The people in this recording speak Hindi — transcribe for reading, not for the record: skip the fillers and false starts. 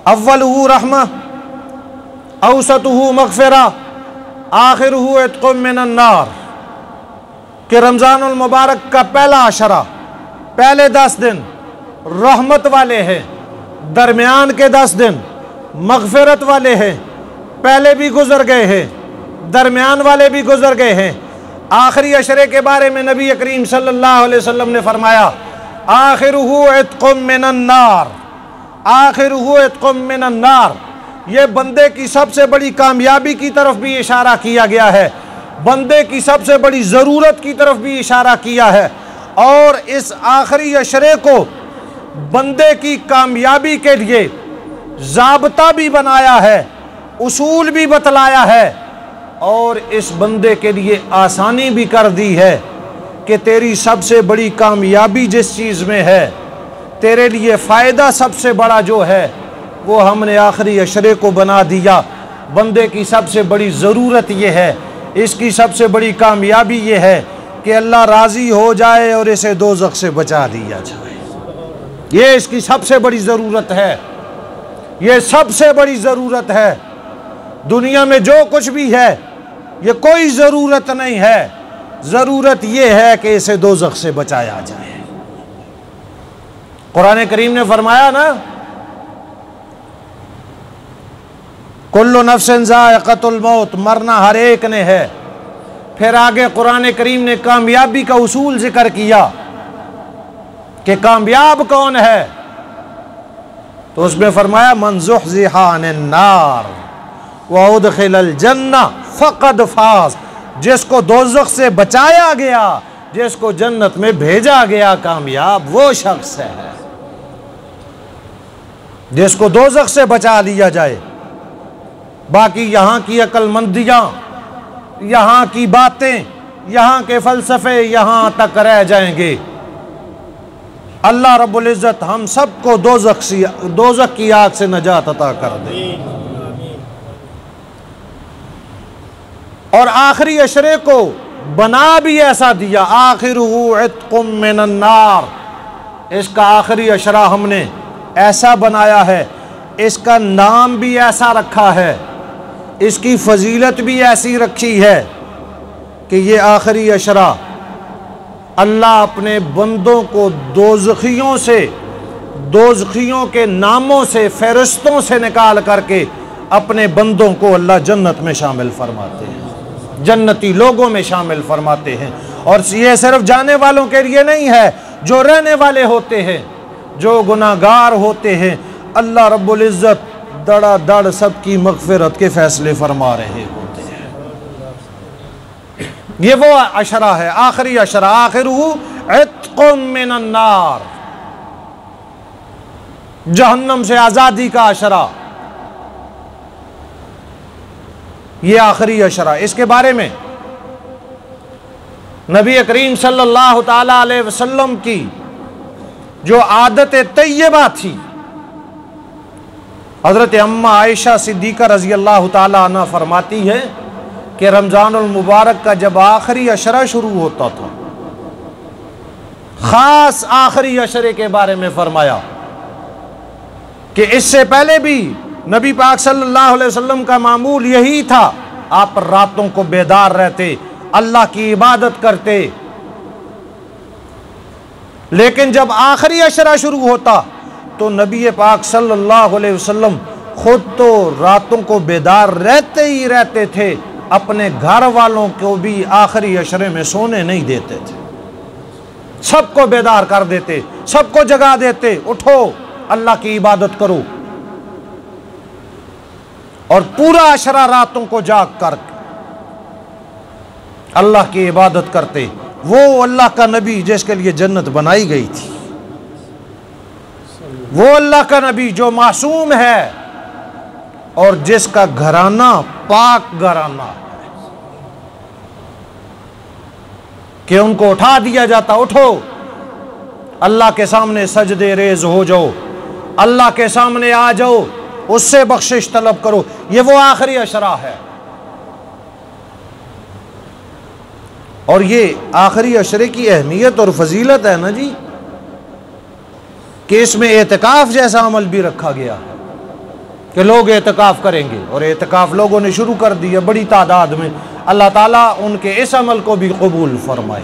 अव्वलुहु रहमा, औसतुहु मग़फ़िरा, आखिरुहु इत्क़ुम मिनन नार। कि रमज़ानुल मुबारक का पहला अशरा, पहले 10 दिन रहमत वाले हैं, दरमियान के 10 दिन मग़फ़िरत वाले हैं, पहले भी गुज़र गए हैं, दरमियान वाले भी गुज़र गए हैं। आखिरी अशरे के बारे में नबी करीम सल्लल्लाहु अलैहि वसल्लम ने फरमाया, आखिरुहु इत्क़ुम मिनन नार, आखिरुहु इत्क़ुम मिनन नार। ये बंदे की सबसे बड़ी कामयाबी की तरफ भी इशारा किया गया है, बंदे की सबसे बड़ी ज़रूरत की तरफ भी इशारा किया है। और इस आखिरी अशरे को बंदे की कामयाबी के लिए ज़ाब्ता भी बनाया है, उसूल भी बतलाया है, और इस बंदे के लिए आसानी भी कर दी है कि तेरी सबसे बड़ी कामयाबी जिस चीज़ में है, तेरे लिए फ़ायदा सबसे बड़ा जो है, वो हमने आखिरी अशरे को बना दिया। बंदे की सबसे बड़ी ज़रूरत ये है, इसकी सबसे बड़ी कामयाबी ये है कि अल्लाह राज़ी हो जाए और इसे दोज़ख से बचा दिया जाए। ये इसकी सबसे बड़ी ज़रूरत है, ये सबसे बड़ी ज़रूरत है। दुनिया में जो कुछ भी है, ये कोई ज़रूरत नहीं है, ज़रूरत ये है कि इसे दोज़ख से बचाया जाए। कुरान करीम ने फरमाया ना, कुल्लु नफ्सिन ज़ाइक़तुल मौत, मरना हर एक ने है। फिर आगे कुरान करीम ने कामयाबी का उसूल जिक्र किया कि कामयाब कौन है, तो उसमें फरमाया मन ज़ुहज़िहा अनिन नार व उदख़िलल जन्नह फ़क़द फ़ाज़। जिसको दोज़ख से बचाया गया, जिसको जन्नत में भेजा गया, कामयाब वो शख्स है। जिसको दोज़ख से बचा लिया जाए। बाकी यहाँ की अक्लमंदियाँ, यहाँ की बातें, यहाँ के फ़लसफ़े यहाँ तक रह जाएंगे। अल्लाह रब्बुल इज़्ज़त हम सबको दोज़ख की आग से नजात अता कर दे। और आखिरी अशरे को बना भी ऐसा दिया, आखिरुहु इत्क़ुम मिनन नार। इसका आखिरी अशरा हमने ऐसा बनाया है, इसका नाम भी ऐसा रखा है, इसकी फजीलत भी ऐसी रखी है कि ये आखिरी अशरा अल्लाह अपने बंदों को दोज़खियों से, दोज़खियों के नामों से, फ़रिश्तों से निकाल करके अपने बंदों को अल्लाह जन्नत में शामिल फरमाते हैं, जन्नती लोगों में शामिल फरमाते हैं। और ये सिर्फ जाने वालों के लिए नहीं है, जो रहने वाले होते हैं, जो गुनाहगार होते हैं, अल्लाह रब्बुल इज़्ज़त दड़ा सबकी मग़फ़िरत के फ़ैसले फरमा रहे होते हैं। ये वो अशरा है, आखिरी अशरा, आखिरुहु इत्क़ुम मिनन नार, जहन्नम से आज़ादी का अशरा। ये आखिरी अशरा, इसके बारे में नबी करीम सल्लल्लाहु ताला अलैहि वसल्लम की जो आदत तैयबा थी, हज़रत अम्मा आयशा सिद्दीक़ा रज़ी अल्लाह ताला अन्हा फरमाती है कि रमज़ानुल मुबारक का जब आखिरी अशरा शुरू होता था, ख़ास आखिरी अशरे के बारे में फरमाया कि इससे पहले भी नबी पाक सल्लल्लाहु अलैहि वसल्लम का मामूल यही था, आप रातों को बेदार रहते, अल्लाह की इबादत करते। लेकिन जब आखिरी अशरा शुरू होता तो नबी पाक सल्लल्लाहु अलैहि वसल्लम खुद तो रातों को बेदार रहते ही रहते थे, अपने घर वालों को भी आखिरी अशरे में सोने नहीं देते थे, सबको बेदार कर देते, सबको जगा देते, उठो अल्लाह की इबादत करो। और पूरा अशरा रातों को जाग कर अल्लाह की इबादत करते। वो अल्लाह का नबी जिसके लिए जन्नत बनाई गई थी, वो अल्लाह का नबी जो मासूम है और जिसका घराना पाक घराना है, कि उनको उठा दिया जाता, उठो अल्लाह के सामने सजदे रेज हो जाओ, अल्लाह के सामने आ जाओ, उससे बख्शिश तलब करो। ये वो आखिरी अशरा है। और ये आखिरी अशरे की अहमियत और फजीलत है ना जी, कि इसमें एतिकाफ जैसा अमल भी रखा गया है। कि लोग एतकाफ़ करेंगे, और एतकाफ़ लोगों ने शुरू कर दिया बड़ी तादाद में। अल्लाह ताला उनके इस अमल को भी कबूल फरमाए।